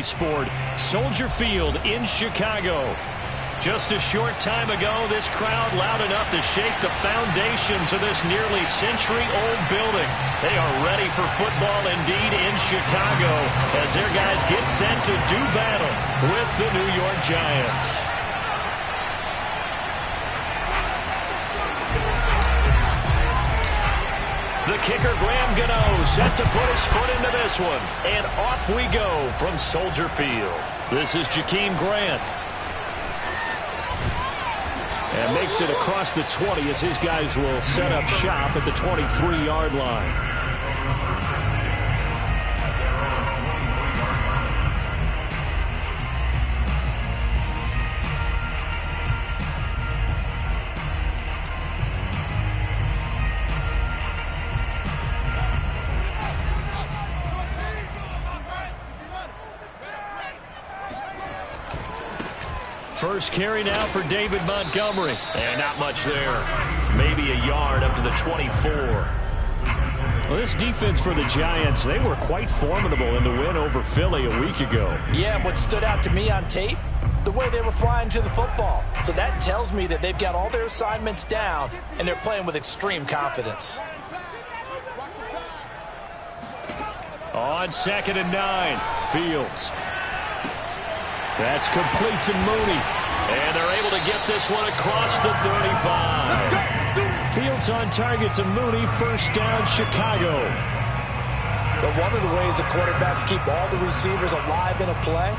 Sport, Soldier Field in Chicago. Just a short time ago, this crowd loud enough to shake the foundations of this nearly century-old building. They are ready for football indeed in Chicago as their guys get set to do battle with the New York Giants. The kicker, Graham Gano, set to put his foot into this one. And off we go from Soldier Field. This is Jakeem Grant. And makes it across the 20 as his guys will set up shop at the 23-yard line. First carry now for David Montgomery. And not much there. Maybe a yard up to the 24. Well, this defense for the Giants, they were quite formidable in the win over Philly a week ago. Yeah, and what stood out to me on tape, the way they were flying to the football. So that tells me that they've got all their assignments down, and they're playing with extreme confidence. On 2nd and 9, Fields. That's complete to Mooney. And they're able to get this one across the 35. Fields on target to Mooney. First down, Chicago. But one of the ways the quarterbacks keep all the receivers alive in a play,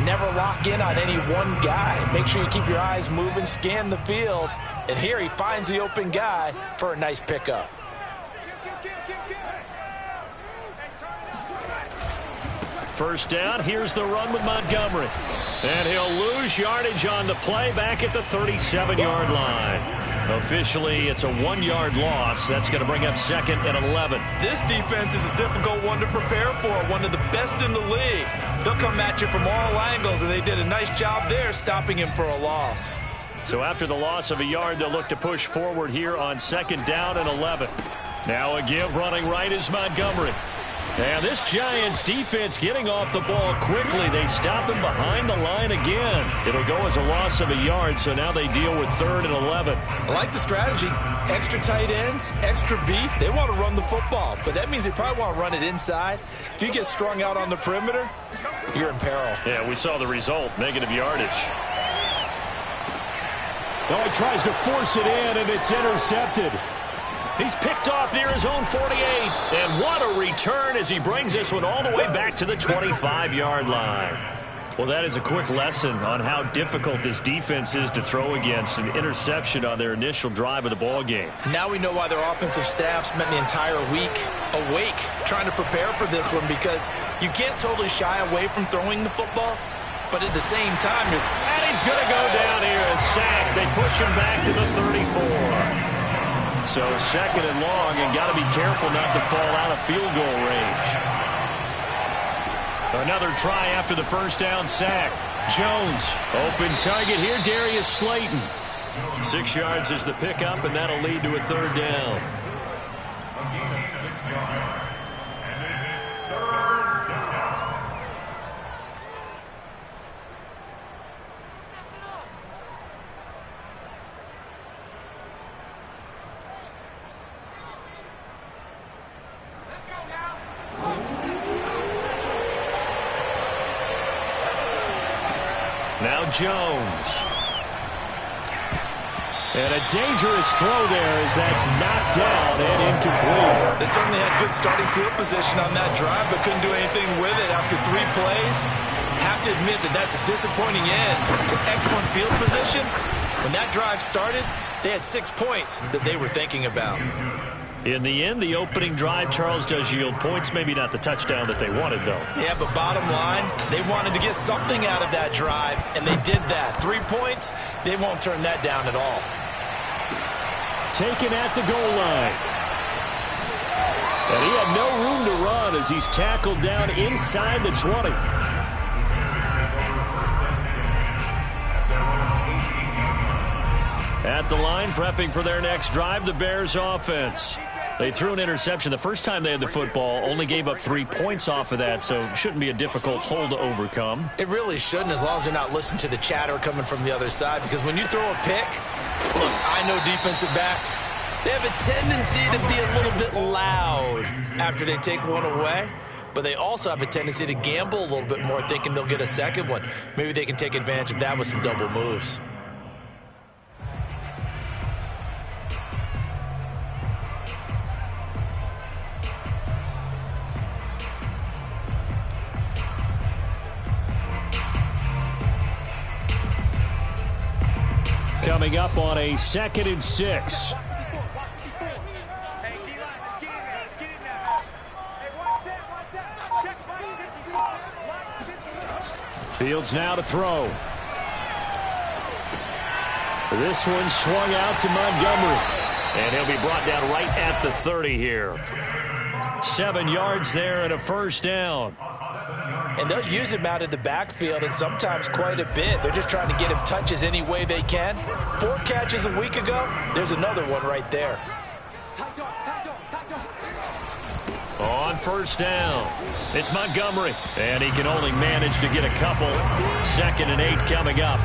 never lock in on any one guy. Make sure you keep your eyes moving, scan the field. And here he finds the open guy for a nice pickup. First down, here's the run with Montgomery. And he'll lose yardage on the play back at the 37-yard line. Officially, it's a 1-yard loss. That's going to bring up 2nd and 11. This defense is a difficult one to prepare for, one of the best in the league. They'll come at you from all angles, and they did a nice job there stopping him for a loss. So after the loss of a yard, they'll look to push forward here on 2nd down and 11. Now a give running right is Montgomery. And this Giants defense getting off the ball quickly. They stop him behind the line again. It'll go as a loss of a yard, so now they deal with 3rd and 11. I like the strategy. Extra tight ends, extra beef. They want to run the football, but that means they probably want to run it inside. If you get strung out on the perimeter, you're in peril. Yeah, we saw the result, negative yardage. Oh, he tries to force it in, and it's intercepted. He's picked off near his own 48. And what a return as he brings this one all the way back to the 25-yard line. Well, that is a quick lesson on how difficult this defense is to throw against. An interception on their initial drive of the ball game. Now we know why their offensive staff spent the entire week awake trying to prepare for this one, because you can't totally shy away from throwing the football, but at the same time, and he's going to go down here and sack. They push him back to the 34. So 2nd and long, and got to be careful not to fall out of field goal range. Another try after the first down sack. Jones, open target here, Darius Slayton. 6 yards is the pickup, and that'll lead to a 3rd down. Now Jones. And a dangerous throw there as that's knocked down and incomplete. They certainly had good starting field position on that drive, but couldn't do anything with it after 3 plays. Have to admit that that's a disappointing end to excellent field position. When that drive started, they had 6 points that they were thinking about. In the end, the opening drive, Charles, does yield points. Maybe not the touchdown that they wanted, though. Yeah, but bottom line, they wanted to get something out of that drive, and they did that. 3 points, they won't turn that down at all. Taken at the goal line. And he had no room to run as he's tackled down inside the 20. At the line, prepping for their next drive, the Bears offense. They threw an interception the first time they had the football, only gave up 3 points off of that, so it shouldn't be a difficult hole to overcome. It really shouldn't, as long as you're not listening to the chatter coming from the other side, because when you throw a pick, look, I know defensive backs, they have a tendency to be a little bit loud after they take one away, but they also have a tendency to gamble a little bit more, thinking they'll get a second one. Maybe they can take advantage of that with some double moves. Coming up on a 2nd and 6. Fields now to throw. This one swung out to Montgomery. And he'll be brought down right at the 30 here. 7 yards there and a first down. And they'll use him out of the backfield, and sometimes quite a bit. They're just trying to get him touches any way they can. 4 catches a week ago. There's another one right there. On first down, it's Montgomery. And he can only manage to get a couple. 2nd and 8 coming up.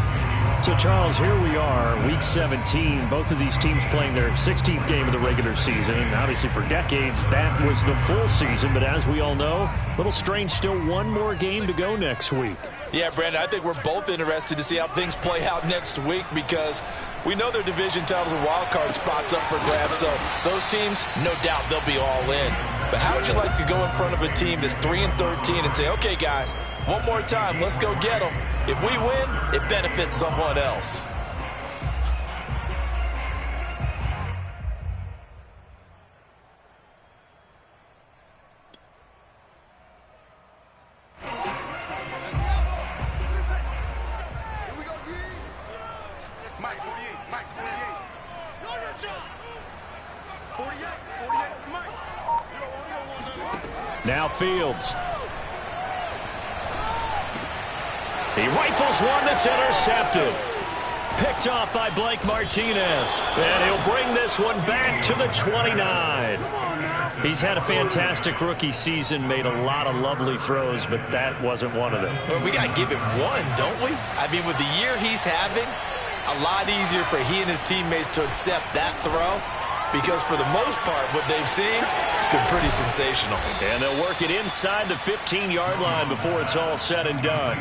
So, Charles, here we are, Week 17. Both of these teams playing their 16th game of the regular season. And obviously for decades, that was the full season. But as we all know, a little strange, still one more game to go next week. Yeah, Brandon, I think we're both interested to see how things play out next week, because we know their division titles and wild card spots up for grabs. So those teams, no doubt they'll be all in. But how would you like to go in front of a team that's 3-13 and say, okay, guys, one more time, let's go get them. If we win, it benefits someone else. Now Fields. He rifles one that's intercepted. Picked off by Blake Martinez. And he'll bring this one back to the 29. He's had a fantastic rookie season, made a lot of lovely throws, but that wasn't one of them. Well, we got to give him one, don't we? I mean, with the year he's having, a lot easier for he and his teammates to accept that throw, because for the most part, what they've seen, it's been pretty sensational. And they'll work it inside the 15-yard line before it's all said and done.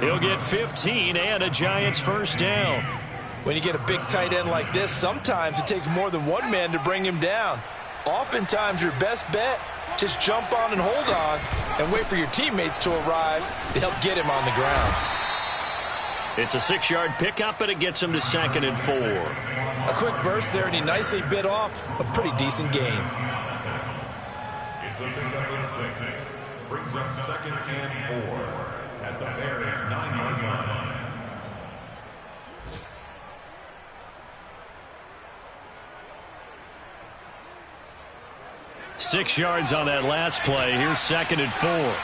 He'll get 15 and a Giants first down. When you get a big tight end like this, sometimes it takes more than one man to bring him down. Oftentimes, your best bet, just jump on and hold on and wait for your teammates to arrive to help get him on the ground. It's a 6-yard pickup, and it gets him to 2nd and 4. A quick burst there, and he nicely bit off a pretty decent gain. It's a pickup of 6. Brings up 2nd and 4 at the Bears' 9-yard line. Six yards on that last play. Here's 2nd and 4.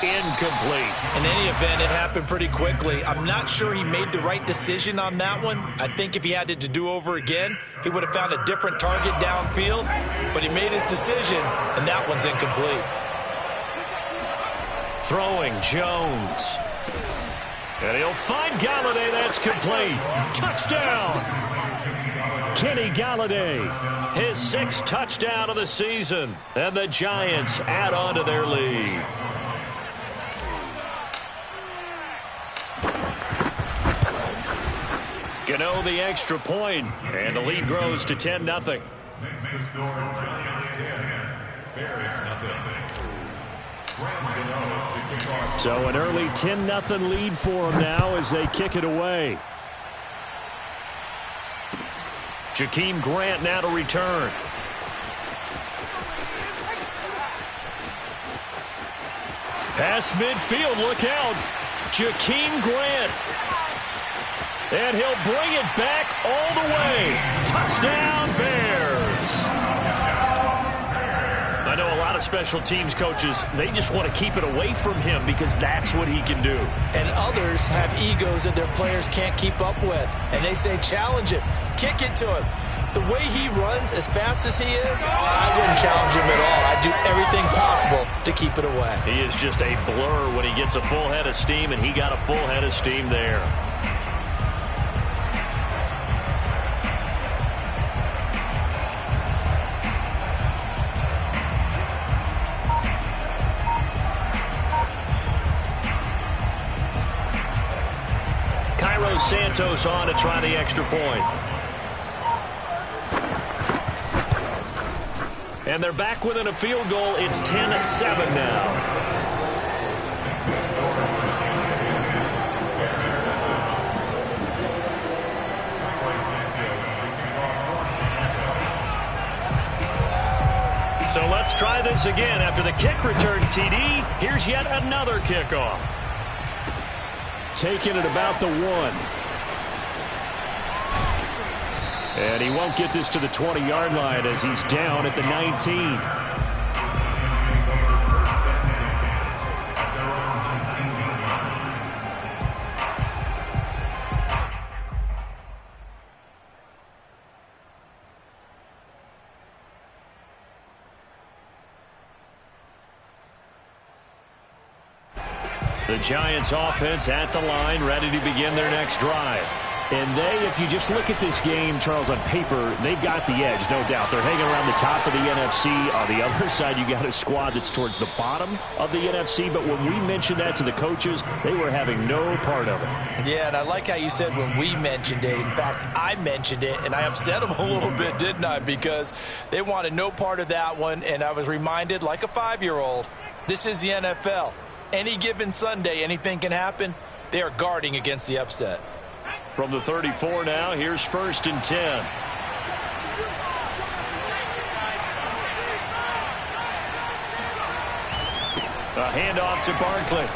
Incomplete. In any event, it happened pretty quickly. I'm not sure he made the right decision on that one. I think if he had it to do over again, he would have found a different target downfield. But he made his decision, and that one's incomplete. Throwing Jones. And he'll find Galladay. That's complete. Touchdown. Kenny Galladay, his 6th touchdown of the season. And the Giants add on to their lead. Gano the extra point, and the lead grows to 10-0. Next to score, Giants 10, Bears 0. So an early 10-0 lead for them now as they kick it away. Jakeem Grant now to return. Pass midfield, look out. Jakeem Grant. And he'll bring it back all the way. Touchdown, Bears. I know a lot of special teams coaches, they just want to keep it away from him because that's what he can do. And others have egos that their players can't keep up with. And they say challenge it. kick it to him. The way he runs as fast as he is, I wouldn't challenge him at all. I'd do everything possible to keep it away. He is just a blur when he gets a full head of steam, and he got a full head of steam there. Santos on to try the extra point. And they're back within a field goal. It's 10-7 now. So let's try this again. After the kick return TD, here's yet another kickoff. Taking it about the 1. And he won't get this to the 20-yard line as he's down at the 19. The Giants offense at the line, ready to begin their next drive. And they, if you just look at this game, Charles, on paper, they've got the edge, no doubt. They're hanging around the top of the NFC. On the other side, you got a squad that's towards the bottom of the NFC. But when we mentioned that to the coaches, they were having no part of it. Yeah, and I like how you said when we mentioned it. In fact, I mentioned it, and I upset them a little bit, didn't I? Because they wanted no part of that one, and I was reminded, like a 5-year-old, this is the NFL. Any given Sunday, anything can happen. They are guarding against the upset. From the 34 now, here's 1st and 10. A handoff to Barkley.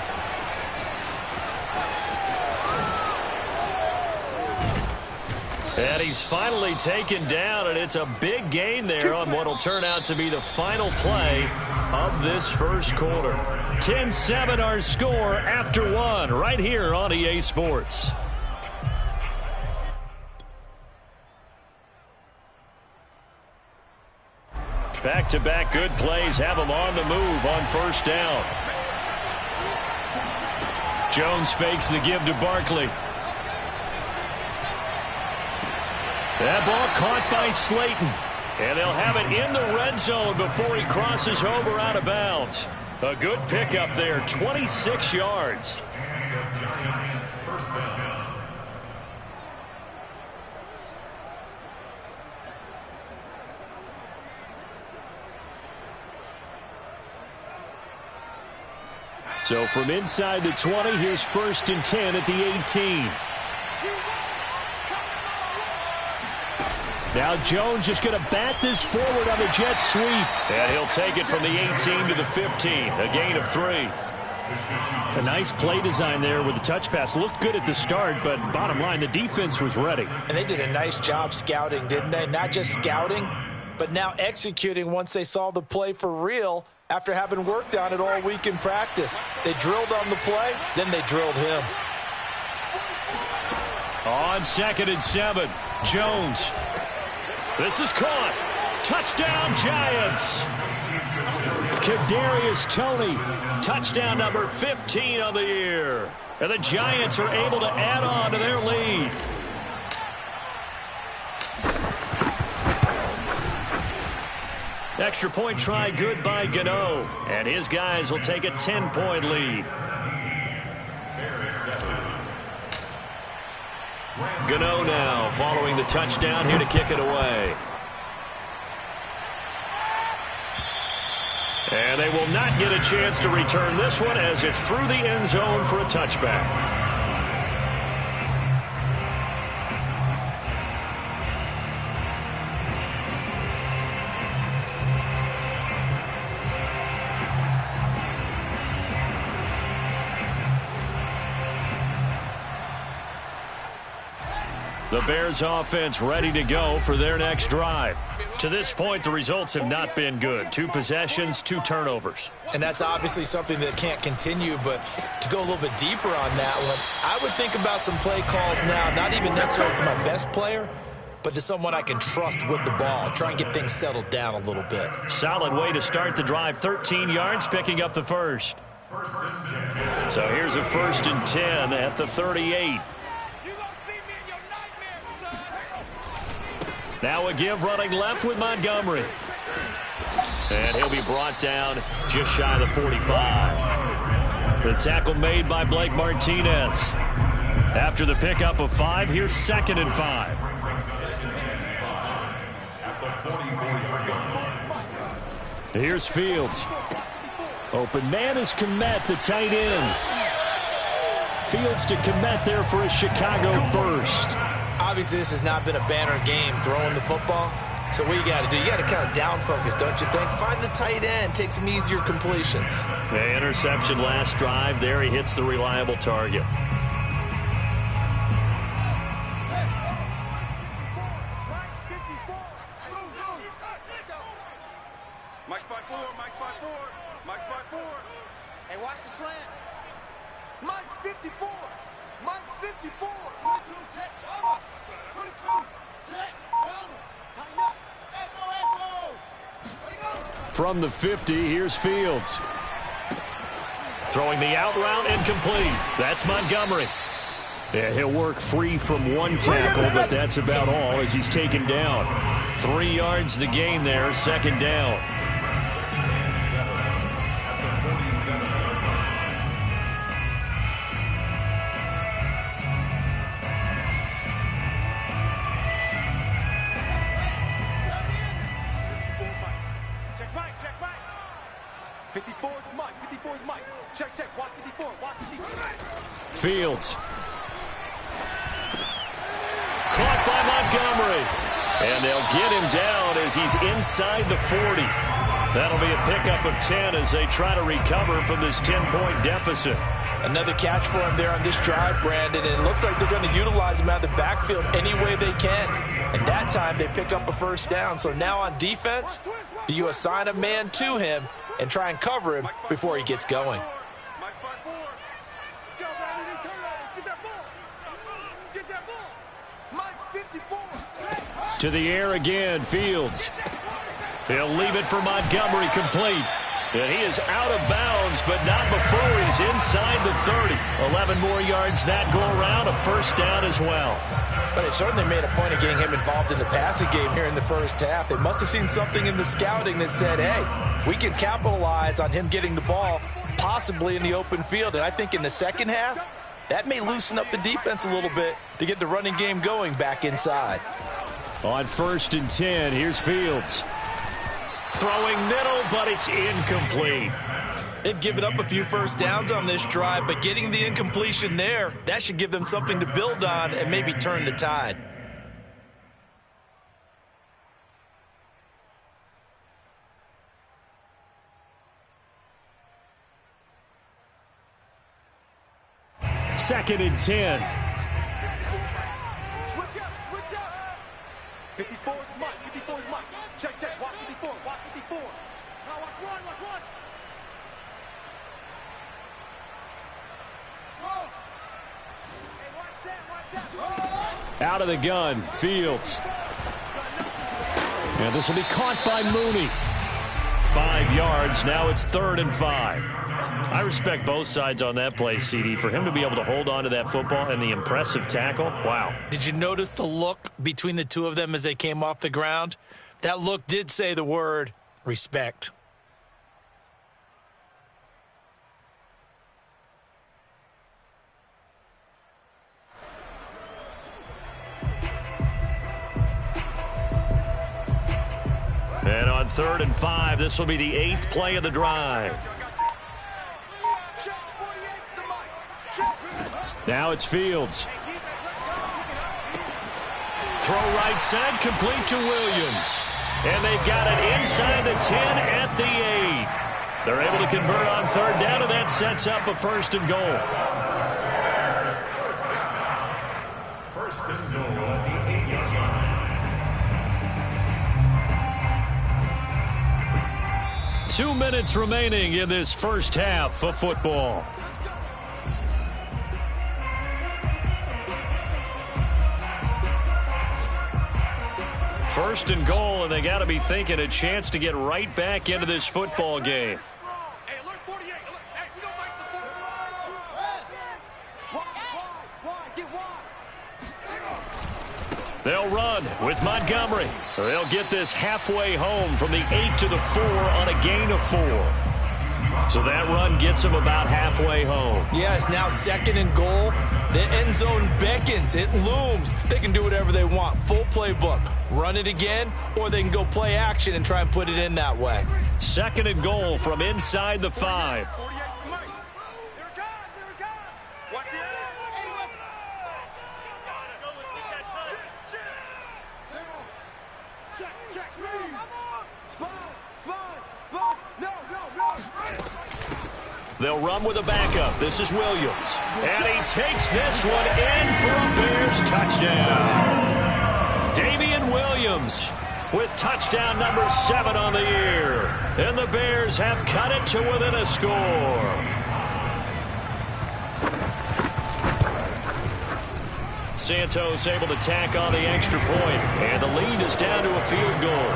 And he's finally taken down, and it's a big gain there on what will turn out to be the final play of this first quarter. 10-7 our score after 1 right here on EA Sports. Back-to-back good plays have them on the move on 1st down. Jones fakes the give to Barkley. That ball caught by Slayton. And they'll have it in the red zone before he crosses over out of bounds. A good pickup there, 26 yards. And the Giants, 1st down. So from inside the 20, here's 1st and 10 at the 18. Now Jones just going to bat this forward on a jet sweep. And he'll take it from the 18 to the 15, a gain of 3. A nice play design there with the touch pass. Looked good at the start, but bottom line, the defense was ready. And they did a nice job scouting, didn't they? Not just scouting, but now executing once they saw the play for real after having worked on it all week in practice. They drilled on the play, then they drilled him. On 2nd and 7, Jones. This is caught. Touchdown, Giants. Kadarius Toney. Touchdown number 15 of the year. And the Giants are able to add on to their lead. Extra point try good by Gano. And his guys will take a 10-point lead. Gano now following the touchdown here to kick it away. And they will not get a chance to return this one as it's through the end zone for a touchback. The Bears offense ready to go for their next drive. To this point, the results have not been good. 2 possessions, 2 turnovers. And that's obviously something that can't continue, but to go a little bit deeper on that one, I would think about some play calls now, not even necessarily to my best player, but to someone I can trust with the ball. Try and get things settled down a little bit. Solid way to start the drive. 13 yards, picking up the first. So here's a 1st and 10 at the 38. Now a give running left with Montgomery. And he'll be brought down just shy of the 45. The tackle made by Blake Martinez. After the pickup of 5, here's 2nd and 5. Here's Fields. Open man is Kmet, the tight end. Fields to Kmet there for a Chicago first. Obviously, this has not been a banner game throwing the football. So what you got to do, you got to kind of down focus, don't you think? Find the tight end, take some easier completions. The interception last drive. There he hits the reliable target. Hey, watch the slant. Mike's 54. Mike's 54. 22, check, over. 22, check, over. Tighten up. Echo. From the 50, here's Fields. Throwing the out route incomplete. That's Montgomery. Yeah, he'll work free from one tackle, but that's about all as he's taken down. 3 yards the gain there, 2nd down. Fields. Caught by Montgomery. And they'll get him down as he's inside the 40. That'll be a pickup of 10 as they try to recover from this 10-point deficit. Another catch for him there on this drive, Brandon. And it looks like they're going to utilize him out of the backfield any way they can. And that time they pick up a 1st down. So now on defense, do you assign a man to him and try and cover him before he gets going? To the air again, Fields. He'll leave it for Montgomery complete. And he is out of bounds, but not before he's inside the 30. 11 more yards that go around, a 1st down as well. But they certainly made a point of getting him involved in the passing game here in the 1st half. They must have seen something in the scouting that said, hey, we can capitalize on him getting the ball possibly in the open field. And I think in the 2nd half, that may loosen up the defense a little bit to get the running game going back inside. On 1st and 10, here's Fields. Throwing middle, but it's incomplete. They've given up a few 1st downs on this drive, but getting the incompletion there, that should give them something to build on and maybe turn the tide. Second and 10. Switch up. 54 is Mike. 54 is Mike. Check. Watch 54. Watch 54. Now watch run. Hey, watch that. Out of the gun, Fields. And this will be caught by Mooney. 5 yards, now it's 3rd and 5. I respect both sides on that play, CD. For him to be able to hold on to that football and the impressive tackle, wow. Did you notice the look between the two of them as they came off the ground? That look did say the word respect. And on 3rd and 5, this will be the 8th play of the drive. Now it's Fields. Throw right side, complete to Williams. And they've got it inside the 10 at the 8. They're able to convert on 3rd down, and that sets up a 1st and goal. 1st and goal at the 8-yard line. 2 minutes remaining in this 1st half of football. First and goal, and they got to be thinking a chance to get right back into this football game. Hey, alert 48. Alert. Hey, we don't like the wide. Get wide. They'll run with Montgomery. They'll get this halfway home from the 8 to the 4 on a gain of 4. So that run gets them about halfway home. Yeah, it's now second and goal. The end zone beckons. It looms. They can do whatever they want. Full playbook. Run it again, or they can go play action and try and put it in that way. Second and goal from inside the 5. 48. There it goes. Watch the Check. Sponge. No. They'll run with a backup. This is Williams. And he takes this one in for a Bears touchdown. Damian Williams with touchdown number 7 on the year. And the Bears have cut it to within a score. Santos able to tack on the extra point. And the lead is down to a field goal.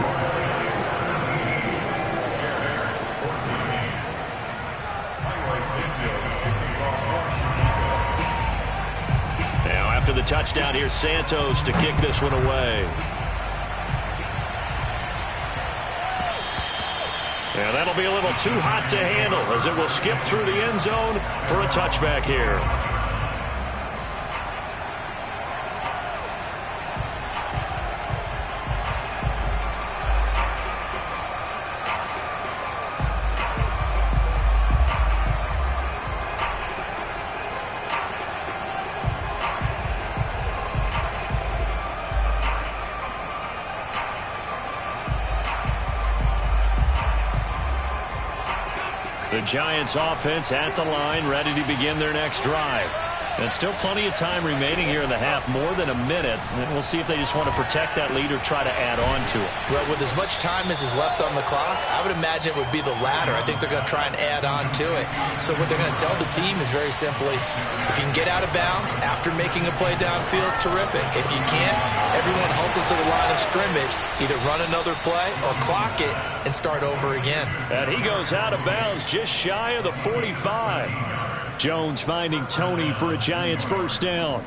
Now after the touchdown, here's Santos to kick this one away. Now that'll be a little too hot to handle as it will skip through the end zone for a touchback here. The Giants offense at the line, ready to begin their next drive. And still plenty of time remaining here in the half, more than a minute. And we'll see if they just want to protect that lead or try to add on to it. Well, with as much time as is left on the clock, I would imagine it would be the latter. I think they're going to try and add on to it. So what they're going to tell the team is very simply, if you can get out of bounds after making a play downfield, terrific. If you can't, everyone hustle to the line of scrimmage, either run another play or clock it and start over again. And he goes out of bounds just shy of the 45. Jones finding Tony for a Giants first down.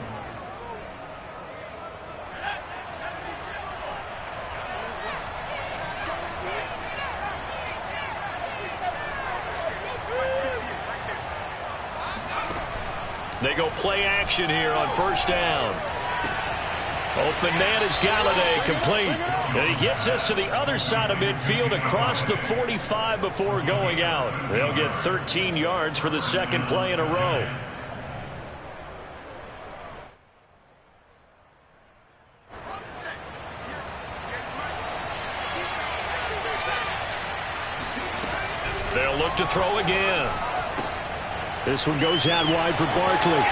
They go play action here on first down. Open man is Galladay, complete. And he gets us to the other side of midfield across the 45 before going out. They'll get 13 yards for the second play in a row. They'll look to throw again. This one goes out wide for Barkley.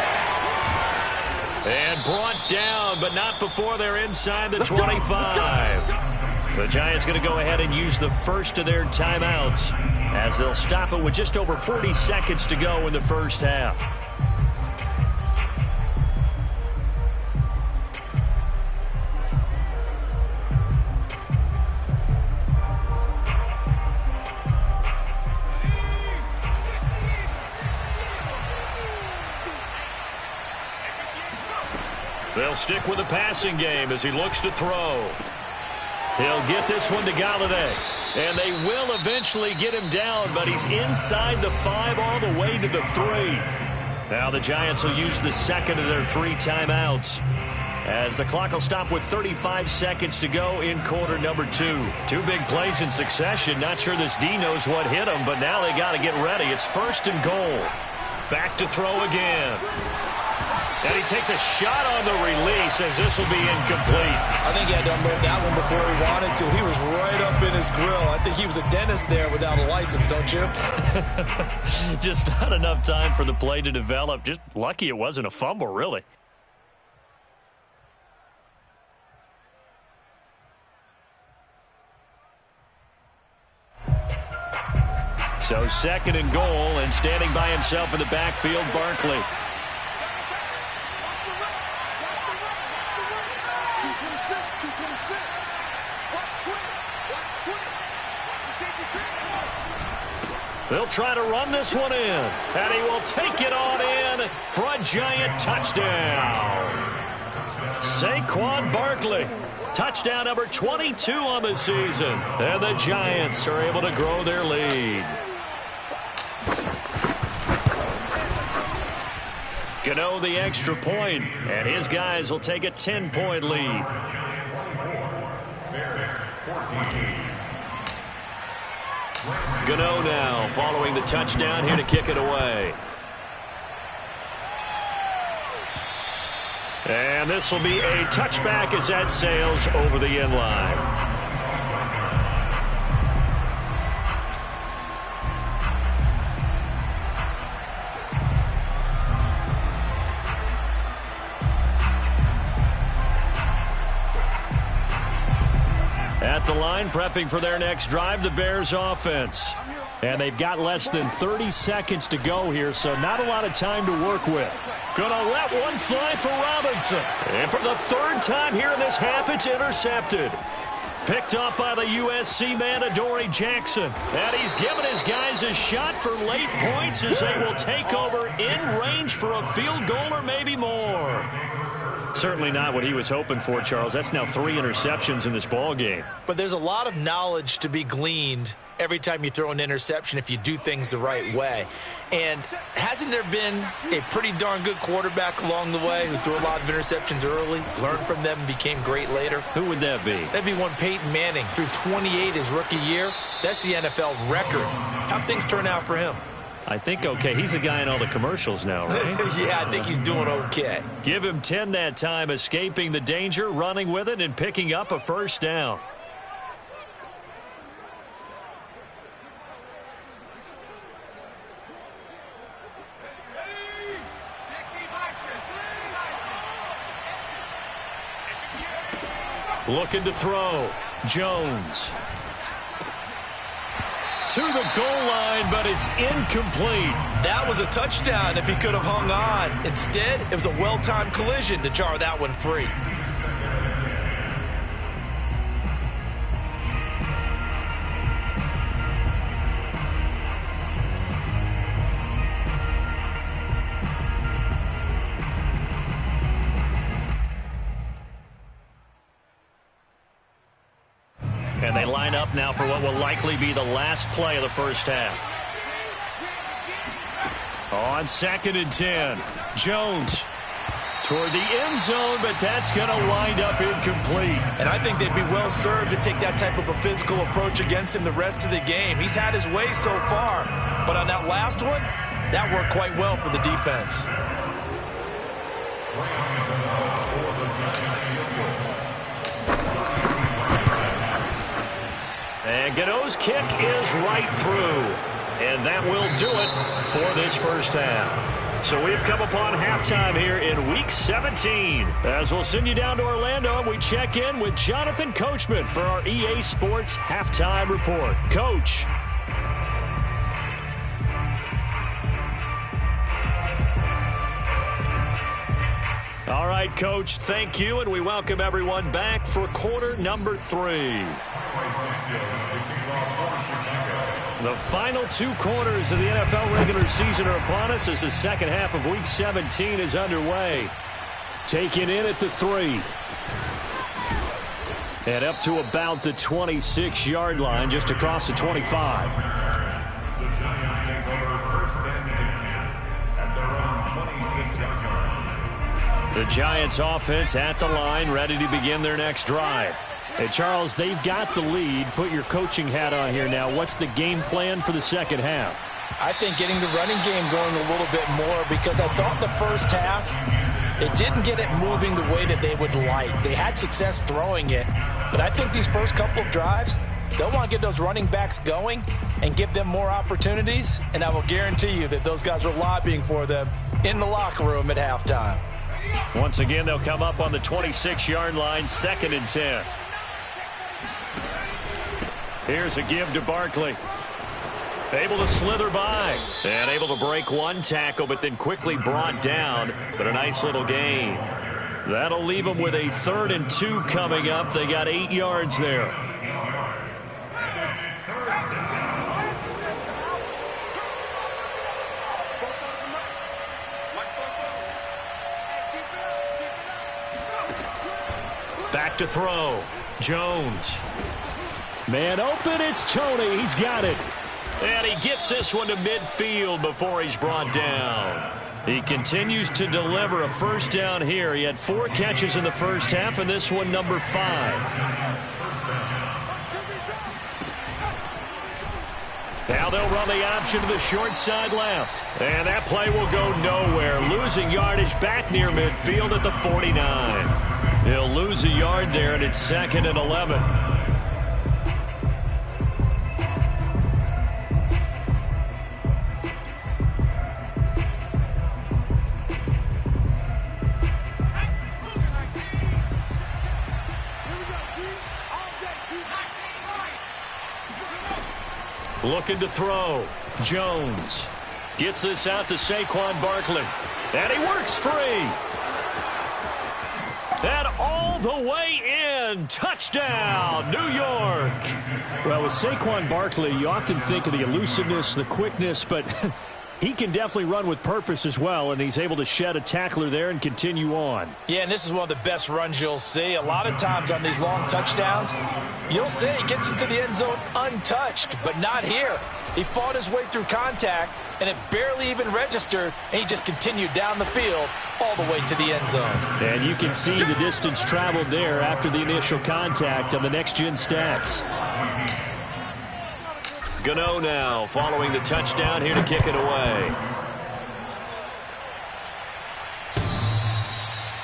And brought down, but not before they're inside the 25. The Giants going to go ahead and use the first of their timeouts as they'll stop it with just over 40 seconds to go in the first half. They'll stick with the passing game as he looks to throw. He'll get this one to Galladay. And they will eventually get him down, but he's inside the 5 all the way to the 3. Now the Giants will use the second of their 3 timeouts as the clock will stop with 35 seconds to go in quarter number 2. 2 big plays in succession. Not sure this D knows what hit him, but now they got to get ready. It's first and goal. Back to throw again. And he takes a shot on the release as this will be incomplete. I think he had to unload that one before he wanted to. He was right up in his grill. I think he was a dentist there without a license, don't you? Just not enough time for the play to develop. Just lucky it wasn't a fumble, really. So second and goal, and standing by himself in the backfield, Barkley. They'll try to run this one in, and he will take it on in for a giant touchdown. Saquon Barkley, touchdown number 22 on the season, and the Giants are able to grow their lead. Gano the extra point, and his guys will take a 10-point lead. Gano now following the touchdown here to kick it away. And this will be a touchback as that sails over the end line. At the line, prepping for their next drive, the Bears offense. And they've got less than 30 seconds to go here, so not a lot of time to work with. Gonna let one fly for Robinson. And for the third time here in this half, it's intercepted. Picked off by the USC man, Adoree Jackson. And he's given his guys a shot for late points as they will take over in range for a field goal or maybe more. Certainly not what he was hoping for, Charles. That's now 3 interceptions in this ball game. But there's a lot of knowledge to be gleaned every time you throw an interception if you do things the right way. And hasn't there been a pretty darn good quarterback along the way who threw a lot of interceptions early, learned from them, and became great later? Who would that be? That'd be one Peyton Manning. Threw 28 his rookie year. That's the NFL record. How'd things turn out for him? I think okay. He's the guy in all the commercials now, right? Yeah, I think he's doing okay. Give him 10 that time, escaping the danger, running with it, and picking up a first down. Looking to throw. Jones. To the goal line, but it's incomplete. That was a touchdown if he could have hung on. Instead, it was a well-timed collision to jar that one free. And they line up now for what will likely be the last play of the first half. On 2nd and 10, Jones toward the end zone, but that's going to wind up incomplete. And I think they'd be well served to take that type of a physical approach against him the rest of the game. He's had his way so far, but on that last one, that worked quite well for the defense. And Gano's kick is right through. And that will do it for this first half. So we've come upon halftime here in Week 17. As we'll send you down to Orlando, we check in with Jonathan Coachman for our EA Sports Halftime Report. Coach. All right, Coach, thank you, and we welcome everyone back for quarter number 3. The final 2 quarters of the NFL regular season are upon us as the second half of Week 17 is underway. Taken in at the 3. And up to about the 26-yard line, just across the 25. The Giants take over 1st and 10 at their own 26-yard line. The Giants offense at the line, ready to begin their next drive. Hey, Charles, they've got the lead. Put your coaching hat on here now. What's the game plan for the second half? I think getting the running game going a little bit more, because I thought the first half, it didn't get it moving the way that they would like. They had success throwing it, but I think these first couple of drives, they'll want to get those running backs going and give them more opportunities, and I will guarantee you that those guys were lobbying for them in the locker room at halftime. Once again, they'll come up on the 26-yard line, 2nd and 10. Here's a give to Barkley. Able to slither by. And able to break one tackle, but then quickly brought down. But a nice little gain. That'll leave them with a 3rd and 2 coming up. They got 8 yards there. to throw. Jones. Man open, it's Tony. He's got it. And he gets this one to midfield before he's brought down. He continues to deliver a first down here. He had 4 catches in the first half, and this one number 5. Now they'll run the option to the short side left. And that play will go nowhere. Losing yardage back near midfield at the 49. He'll lose a yard there, and it's 2nd and 11. Looking to throw. Jones gets this out to Saquon Barkley. And he works free. And all the way in. Touchdown, New York. Well, with Saquon Barkley, you often think of the elusiveness, the quickness, but he can definitely run with purpose as well, and he's able to shed a tackler there and continue on. Yeah, and this is one of the best runs you'll see. A lot of times on these long touchdowns, you'll see he gets into the end zone untouched, but not here. He fought his way through contact, and it barely even registered, and he just continued down the field all the way to the end zone. And you can see the distance traveled there after the initial contact on the next-gen stats. Gano now following the touchdown here to kick it away.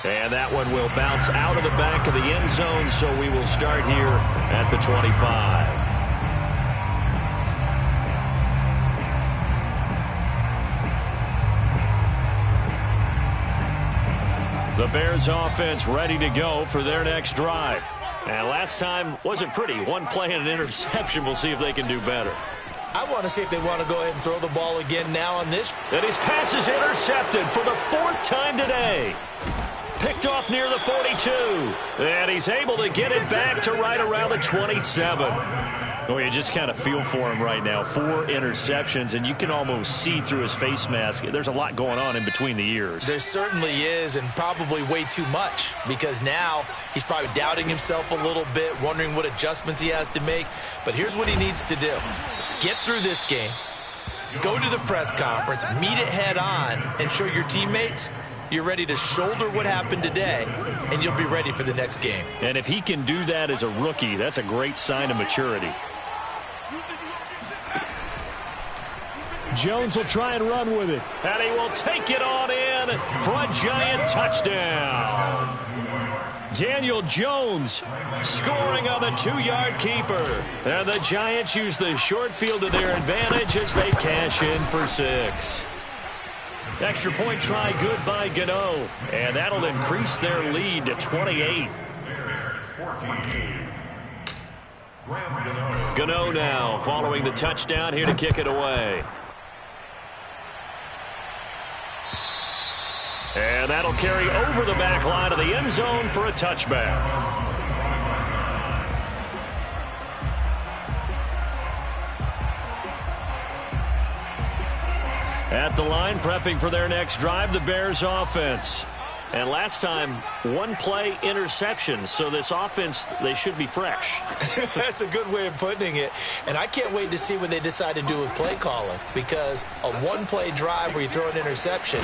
And that one will bounce out of the back of the end zone, so we will start here at the 25. The Bears offense ready to go for their next drive. And last time wasn't pretty. One play and an interception. We'll see if they can do better. I want to see if they want to go ahead and throw the ball again now on this. And his pass is intercepted for the 4th time today. Picked off near the 42. And he's able to get it back to right around the 27. Oh, you just kind of feel for him right now. 4 interceptions, and you can almost see through his face mask. There's a lot going on in between the ears. There certainly is, and probably way too much, because now he's probably doubting himself a little bit, wondering what adjustments he has to make. But here's what he needs to do. Get through this game, go to the press conference, meet it head on, and show your teammates you're ready to shoulder what happened today, and you'll be ready for the next game. And if he can do that as a rookie, that's a great sign of maturity. Jones will try and run with it. And he will take it on in for a giant touchdown. Daniel Jones scoring on the 2-yard keeper. And the Giants use the short field to their advantage as they cash in for 6. Extra point try good by Gano. And that'll increase their lead to 28. Gano now following the touchdown here to kick it away. And that'll carry over the back line of the end zone for a touchback. At the line, prepping for their next drive, the Bears offense. And last time, 1 play interception. So this offense, they should be fresh. That's a good way of putting it. And I can't wait to see what they decide to do with play calling, because a 1-play drive where you throw an interception,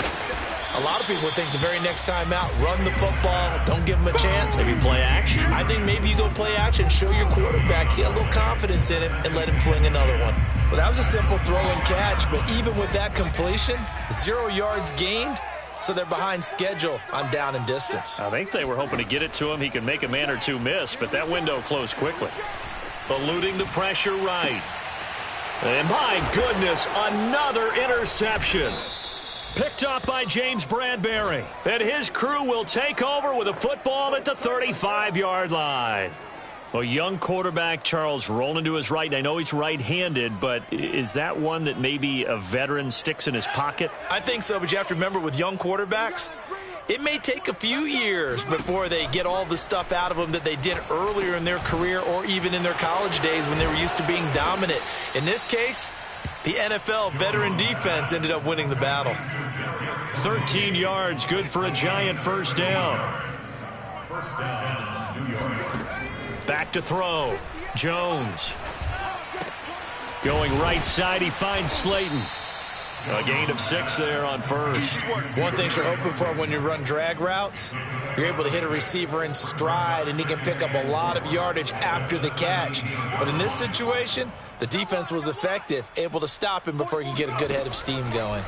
a lot of people would think the very next time out, run the football, don't give them a chance. Maybe play action. I think maybe you go play action, show your quarterback, get a little confidence in him, and let him fling another one. Well, that was a simple throw and catch, but even with that completion, 0 yards gained, so they're behind schedule on down and distance. I think they were hoping to get it to him. He could make a man or 2 miss, but that window closed quickly. Eluding the pressure right. And my goodness, another interception. Picked up by James Bradbury. And his crew will take over with a football at the 35-yard line. Well, young quarterback Charles rolling to his right. I know he's right-handed, but is that one that maybe a veteran sticks in his pocket? I think so, but you have to remember with young quarterbacks, it may take a few years before they get all the stuff out of them that they did earlier in their career or even in their college days when they were used to being dominant. In this case, the NFL veteran defense ended up winning the battle. 13 yards, good for a giant first down. First down. New York. Back to throw. Jones. Going right side, he finds Slayton. A gain of 6 there on first. One thing you're hoping for when you run drag routes, you're able to hit a receiver in stride, and he can pick up a lot of yardage after the catch. But in this situation, the defense was effective, able to stop him before he could get a good head of steam going.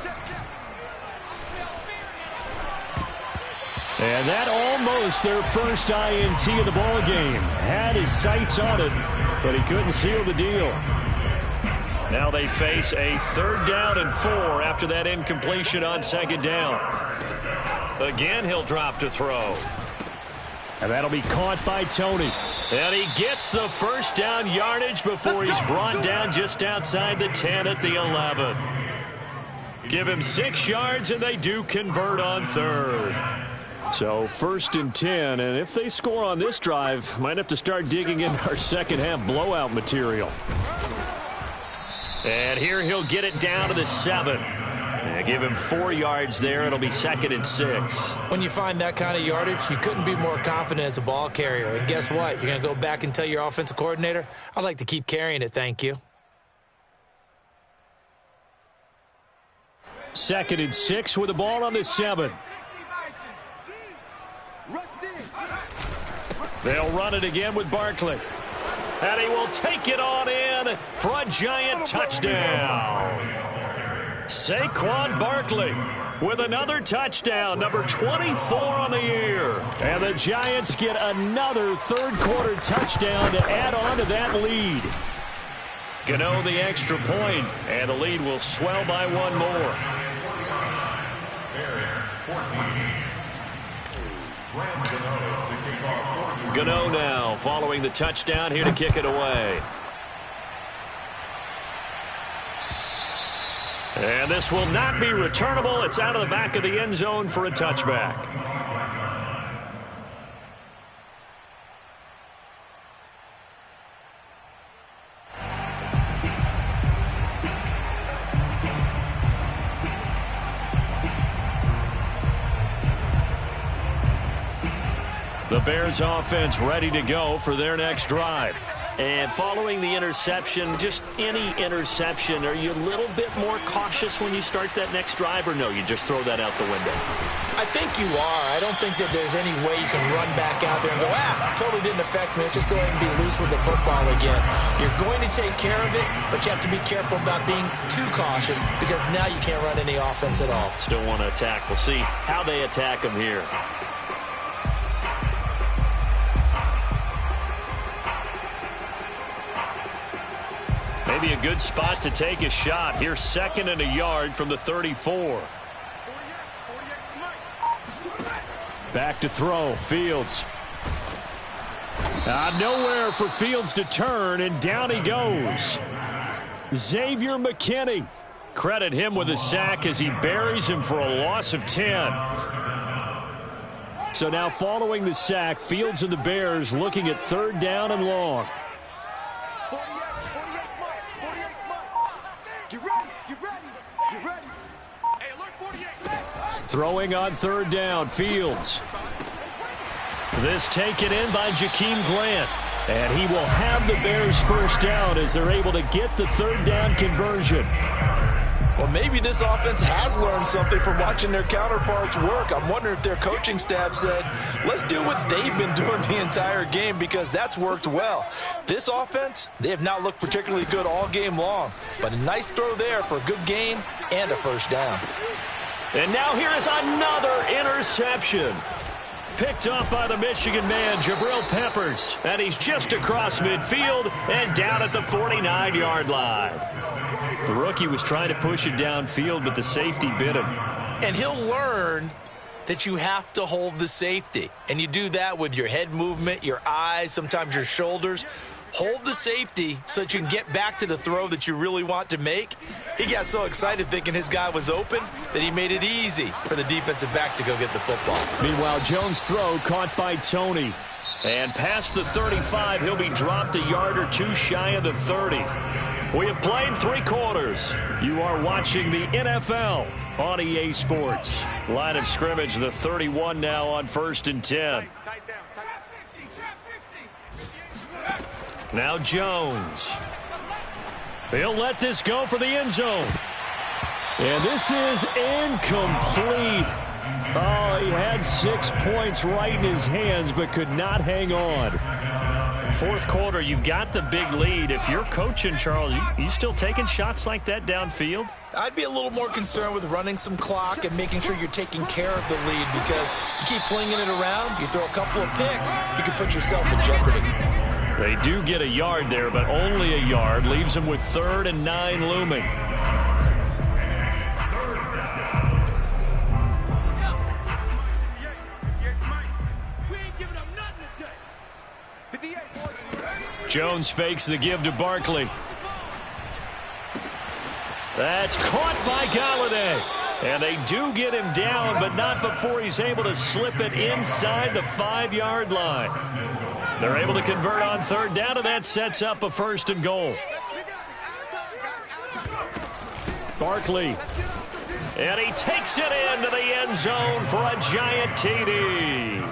And that almost their first INT of the ball game. Had his sights on it, but he couldn't seal the deal. Now they face a 3rd down and 4 after that incompletion on 2nd down. Again, he'll drop to throw. And that'll be caught by Tony. And he gets the first down yardage before he's brought down just outside the 10 at the 11. Give him 6 yards, and they do convert on 3rd. So 1st and 10, and if they score on this drive, might have to start digging in our second half blowout material. And here he'll get it down to the 7. And give him 4 yards there. It'll be 2nd and 6. When you find that kind of yardage, you couldn't be more confident as a ball carrier. And guess what? You're going to go back and tell your offensive coordinator, I'd like to keep carrying it, thank you. 2nd and 6 with the ball on the 7. They'll run it again with Barkley. And he will take it on in for a giant touchdown. Saquon Barkley with another touchdown, number 24 on the year. And the Giants get another 3rd quarter touchdown to add on to that lead. Gano the extra point, and the lead will swell by 1 more. Bears 14. Gano now following the touchdown here to kick it away. And this will not be returnable. It's out of the back of the end zone for a touchback. The Bears offense ready to go for their next drive. And following the interception, just any interception, are you a little bit more cautious when you start that next drive, or no, you just throw that out the window? I think you are. I don't think that there's any way you can run back out there and go, totally didn't affect me. Let's just go ahead and be loose with the football again. You're going to take care of it, but you have to be careful about being too cautious because now you can't run any offense at all. Still want to attack. We'll see how they attack them here. Maybe a good spot to take a shot. Here's 2nd and a yard from the 34. Back to throw. Fields. Nowhere for Fields to turn, and down he goes. Xavier McKinney. Credit him with a sack as he buries him for a loss of 10. So now following the sack, Fields and the Bears looking at 3rd down and long. Throwing on 3rd down, Fields. This taken in by Jakeem Grant. And he will have the Bears first down as they're able to get the 3rd down conversion. Well, maybe this offense has learned something from watching their counterparts work. I'm wondering if their coaching staff said, let's do what they've been doing the entire game because that's worked well. This offense, they have not looked particularly good all game long. But a nice throw there for a good gain and a first down. And now here is another interception. Picked up by the Michigan man, Jabril Peppers. And he's just across midfield and down at the 49-yard line. The rookie was trying to push it downfield, but the safety bit him. And he'll learn that you have to hold the safety. And you do that with your head movement, your eyes, sometimes your shoulders. Hold the safety so that you can get back to the throw that you really want to make. He got so excited thinking his guy was open that he made it easy for the defensive back to go get the football. Meanwhile, Jones' throw caught by Tony. And past the 35, he'll be dropped a yard or two shy of the 30. We have played 3 quarters. You are watching the NFL on EA Sports. Line of scrimmage, the 31 now on 1st and 10. Now Jones. He'll let this go for the end zone. And this is incomplete. Oh, he had 6 points right in his hands, but could not hang on. Fourth quarter, you've got the big lead. If you're coaching, Charles, you still taking shots like that downfield? I'd be a little more concerned with running some clock and making sure you're taking care of the lead, because you keep flinging it around, you throw a couple of picks, you can put yourself in jeopardy. They do get a yard there, but only a yard. Leaves them with 3rd and 9 looming. Jones fakes the give to Barkley. That's caught by Galladay. And they do get him down, but not before he's able to slip it inside the 5-yard line. They're able to convert on 3rd down, and that sets up a 1st and goal. Barkley. And he takes it into the end zone for a giant TD.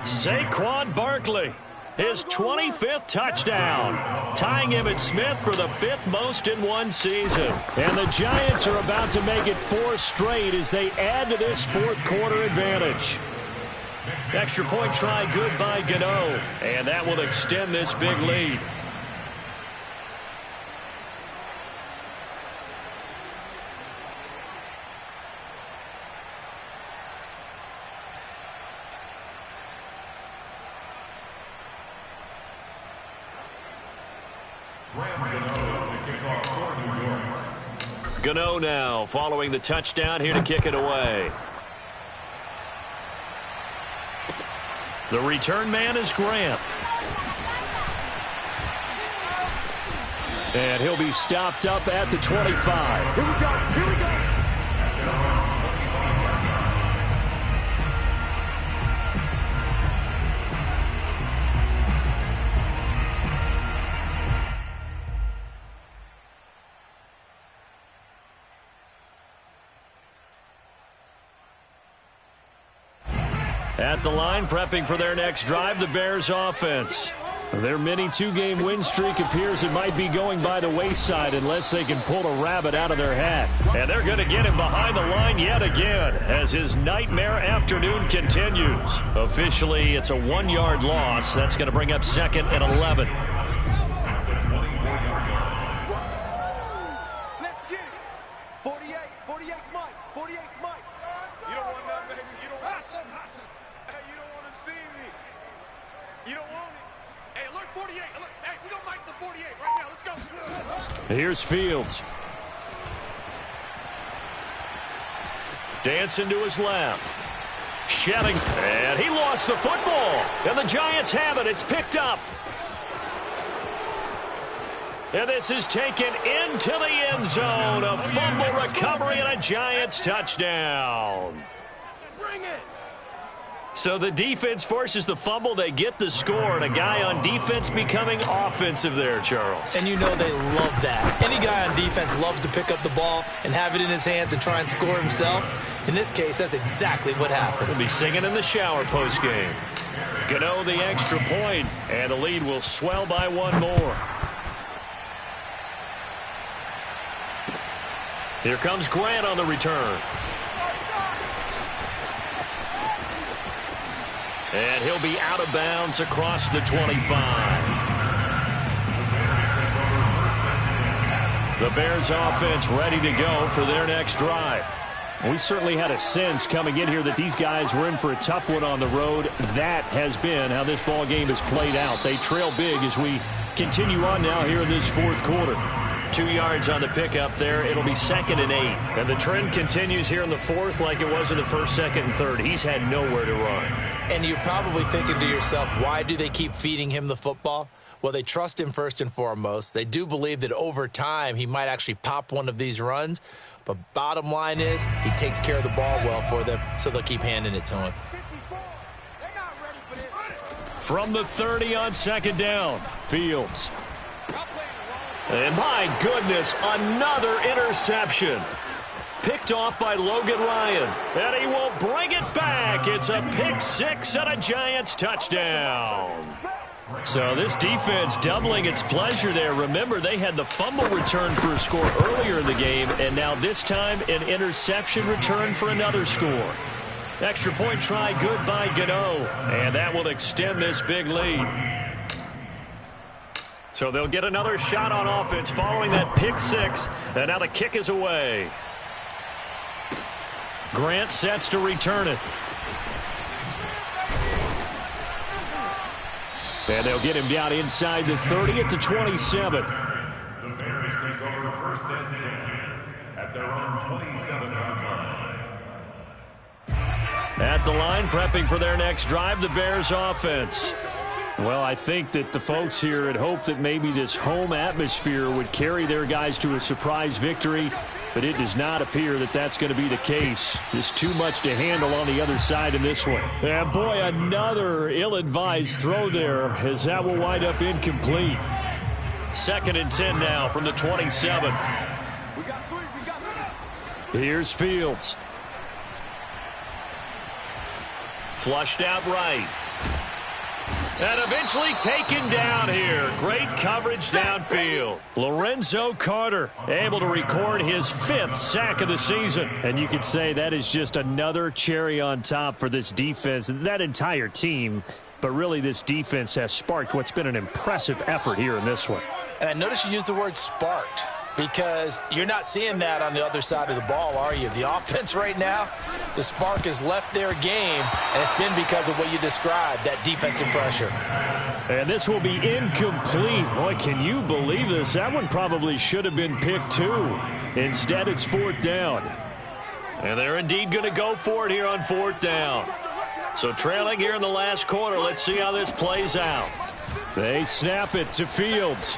Saquon Barkley. His 25th touchdown, tying Emmitt Smith for the 5th most in one season. And the Giants are about to make it 4 straight as they add to this fourth quarter advantage. Extra point try good by Gano, and that will extend this big lead. Gano now following the touchdown here to kick it away. The return man is Grant. And he'll be stopped up at the 25. Here we go. Here we go. At the line, prepping for their next drive, the Bears offense. Their mini 2-game win streak appears it might be going by the wayside unless they can pull a rabbit out of their hat. And they're going to get him behind the line yet again as his nightmare afternoon continues. Officially, it's a 1-yard loss. That's going to bring up 2nd and 11. Let's get it. 48. 48's Mike. 48's Mike. You don't want nothing, baby. You don't want nothing. Hey, you don't want to see me. You don't want it. Hey, alert 48. Alert. Hey, we gonna Mike the 48 right now. Let's go. Here's Fields. Dancing to his left. Shedding. And he lost the football. And the Giants have it. It's picked up. And this is taken into the end zone. A fumble recovery and a Giants touchdown. Bring it. So the defense forces the fumble. They get the score. And a guy on defense becoming offensive there, Charles. And you know they love that. Any guy on defense loves to pick up the ball and have it in his hands and try and score himself. In this case, that's exactly what happened. We'll be singing in the shower postgame. Gano the extra point, and the lead will swell by 1 more. Here comes Grant on the return. And he'll be out of bounds across the 25. The Bears offense ready to go for their next drive. We certainly had a sense coming in here that these guys were in for a tough one on the road. That has been how this ball game has played out. They trail big as we continue on now here in this fourth quarter. 2 yards on the pickup there. It'll be 2nd and 8. And the trend continues here in the fourth like it was in the first, second, and third. He's had nowhere to run. And you're probably thinking to yourself, why do they keep feeding him the football? Well, they trust him first and foremost. They do believe that over time he might actually pop one of these runs. But bottom line is he takes care of the ball well for them, so they'll keep handing it to him. From the 30 on 2nd down, Fields. and my goodness, another interception. Picked off by Logan Ryan, and he will bring it back. It's a pick 6 and a Giants touchdown. So this defense doubling its pleasure there. Remember, they had the fumble return for a score earlier in the game, and now this time an interception return for another score. Extra point try good by Gano, and that will extend this big lead. So they'll get another shot on offense following that pick six, and now the kick is away. Grant sets to return it. And they'll get him down inside the 30 at the 27. The Bears take over first and 10 at their own 27-yard line. At the line, prepping for their next drive, the Bears offense. Well, I think that the folks here had hoped that maybe this home atmosphere would carry their guys to a surprise victory, but it does not appear that that's going to be the case. There's too much to handle on the other side in this one. And boy, another ill-advised throw there, as that will wind up incomplete. 2nd and 10 now from the 27. Here's Fields. Flushed out right. And eventually taken down here. Great coverage downfield. Lorenzo Carter able to record his 5th sack of the season. And you could say that is just another cherry on top for this defense and that entire team. But really, this defense has sparked what's been an impressive effort here in this one. And I noticed you used the word sparked, because you're not seeing that on the other side of the ball, are you? The offense right now, the spark has left their game, and it's been because of what you described, that defensive pressure. And this will be incomplete. Boy, can you believe this? That one probably should have been picked too. Instead, it's 4th down. And they're indeed going to go for it here on 4th down. So trailing here in the last quarter, let's see how this plays out. They snap it to Fields.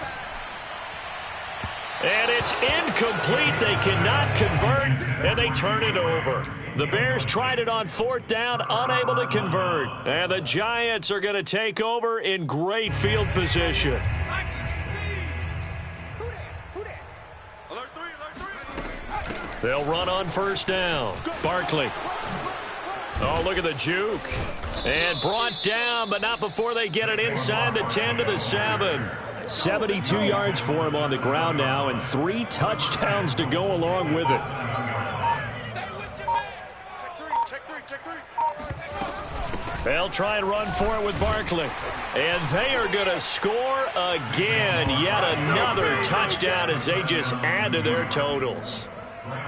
And it's incomplete. They cannot convert, and they turn it over. The Bears tried it on 4th down, unable to convert. And the Giants are going to take over in great field position. They'll run on 1st down. Barkley. Oh, look at the juke. And brought down, but not before they get it inside the 10 to the 7. 72 yards for him on the ground now, and 3 touchdowns to go along with it. They'll try and run for it with Barkley. And they are going to score again. Yet another touchdown as they just add to their totals.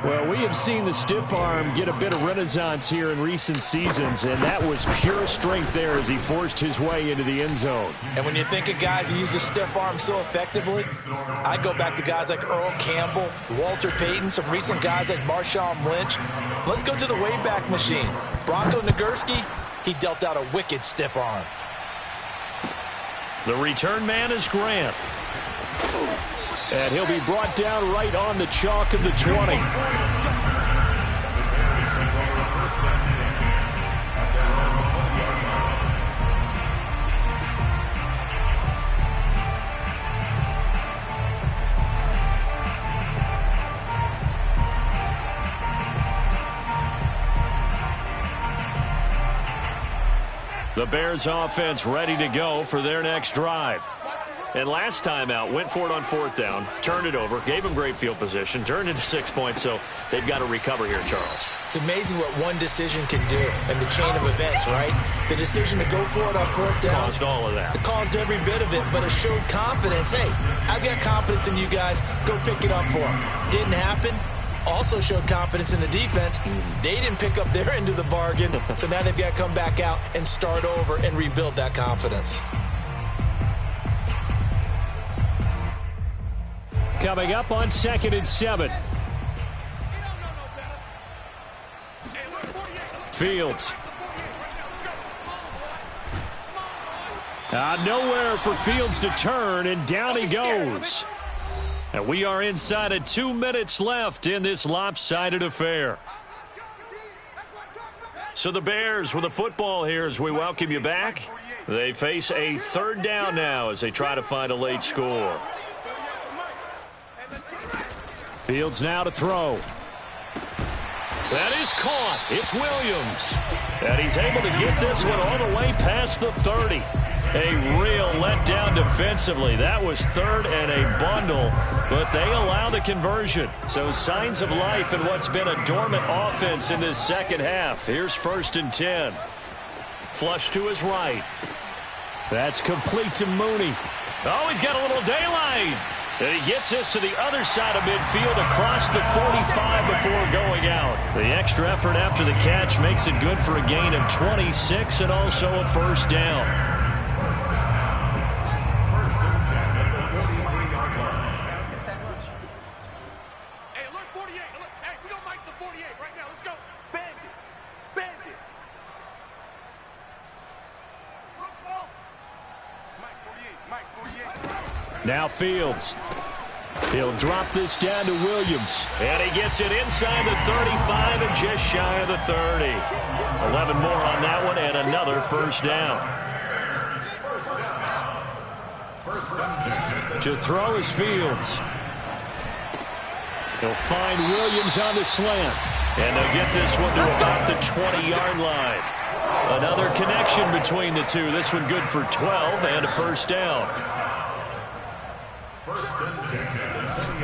Well, we have seen the stiff arm get a bit of renaissance here in recent seasons, and that was pure strength there as he forced his way into the end zone. And when you think of guys who use the stiff arm so effectively, I go back to guys like Earl Campbell, Walter Payton, some recent guys like Marshawn Lynch. Let's go to the Wayback Machine. Bronco Nagurski, he dealt out a wicked stiff arm. The return man is Grant. And he'll be brought down right on the chalk of the 20. The Bears offense ready to go for their next drive. And last time out, went for it on 4th down, turned it over, gave them great field position, turned it to 6 points, so they've got to recover here, Charles. It's amazing what one decision can do in the chain of events, right? The decision to go for it on 4th down. Caused all of that. It caused every bit of it, but it showed confidence. Hey, I've got confidence in you guys. Go pick it up for them. Didn't happen. Also showed confidence in the defense. They didn't pick up their end of the bargain, so now they've got to come back out and start over and rebuild that confidence. Coming up on 2nd and 7. Fields. Nowhere for Fields to turn, and down he goes. And we are inside of 2 minutes left in this lopsided affair. So the Bears with the football here as we welcome you back. They face a 3rd down now as they try to find a late score. Fields now to throw. That is caught. It's Williams. And he's able to get this one all the way past the 30. A real letdown defensively. That was third and a bundle, but they allow the conversion. So signs of life in what's been a dormant offense in this second half. Here's 1st and 10. Flush to his right. That's complete to Mooney. Oh, he's got a little daylight. And he gets this to the other side of midfield across the 45 before going out. The extra effort after the catch makes it good for a gain of 26 and also a 1st down. Now Fields. He'll drop this down to Williams. And he gets it inside the 35 and just shy of the 30. 11 more on that one and another 1st down. To throw is Fields. He'll find Williams on the slant. And they'll get this one to about the 20-yard line. Another connection between the two. This one good for 12 and a 1st down.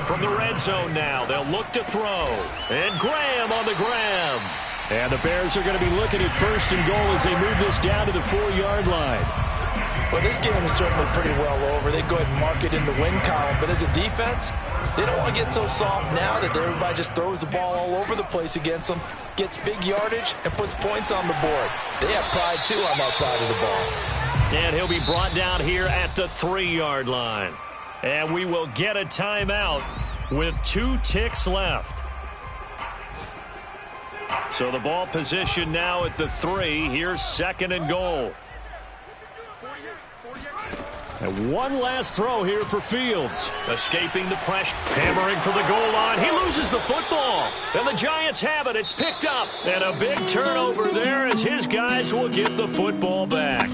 From the red zone now, they'll look to throw. And Graham on the grab. And the Bears are going to be looking at 1st and goal as they move this down to the 4-yard line. Well, this game is certainly pretty well over. They go ahead and mark it in the win column. But as a defense, they don't want to get so soft now that everybody just throws the ball all over the place against them, gets big yardage, and puts points on the board. They have pride, too, on that side of the ball. And he'll be brought down here at the 3-yard line. And we will get a timeout with 2 ticks left. So the ball position now at the 3. Here's 2nd and goal. And one last throw here for Fields. Escaping the pressure. Hammering for the goal line. He loses the football. And the Giants have it. It's picked up. And a big turnover there as his guys will get the football back.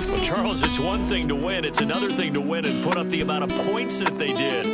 Well, Charles, it's one thing to win. It's another thing to win and put up the amount of points that they did.